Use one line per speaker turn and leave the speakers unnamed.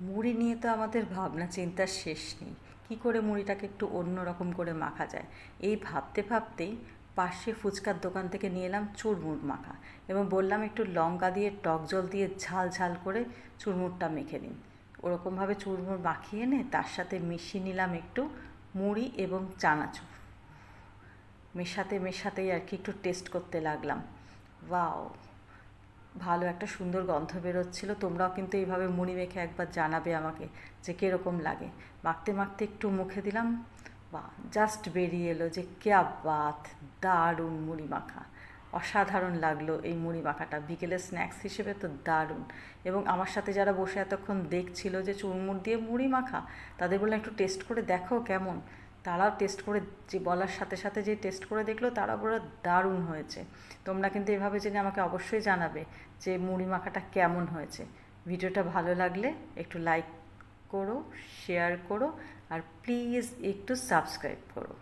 মুড়ি নিয়ে তো আমাদের ভাবনা চিন্তার শেষ নেই। কী করে মুড়িটাকে একটু অন্য রকম করে মাখা যায়, এই ভাবতে ভাবতেই পাশে ফুচকার দোকান থেকে নিয়ে এলাম চুরমুর মাখা এবং বললাম একটু লঙ্কা দিয়ে টক জল দিয়ে ঝাল ঝাল করে চুরমুরটা মেখে দিন। ওরকমভাবে চুরমুর মাখিয়ে এনে তার সাথে মিশিয়ে নিলাম একটু মুড়ি এবং চানাচুর। মেশাতে মেশাতেই আর কি একটু টেস্ট করতে লাগলাম। ওয়াও, ভালো একটা সুন্দর গন্ধ বেরোচ্ছিল। তোমরাও কিন্তু এইভাবে মুড়ি মেখে একবার জানাবে আমাকে যে কীরকম লাগে। মাখতে মাখতে একটু মুখে দিলাম, বাহ, জাস্ট বেরিয়ে এলো যে ক্যা বাত, দারুণ মুড়ি মাখা। অসাধারণ লাগলো এই মুড়ি মাখাটা, বিকেলের স্ন্যাক্স হিসেবে তো দারুণ। এবং আমার সাথে যারা বসে এতক্ষণ দেখছিল যে চুরমুর দিয়ে মুড়ি মাখা, তাদের বললাম একটু টেস্ট করে দেখো কেমন। তারাও টেস্ট করে, যে বলার সাথে সাথে যে টেস্ট করে দেখলো তারা বলে দারুণ হয়েছে। তোমরা কিন্তু এভাবে জেনে আমাকে অবশ্যই জানাবে যে মুড়ি মাখাটা কেমন হয়েছে। ভিডিওটা ভালো লাগলে একটু লাইক করো, শেয়ার করো, আর প্লিজ একটু সাবস্ক্রাইব করো।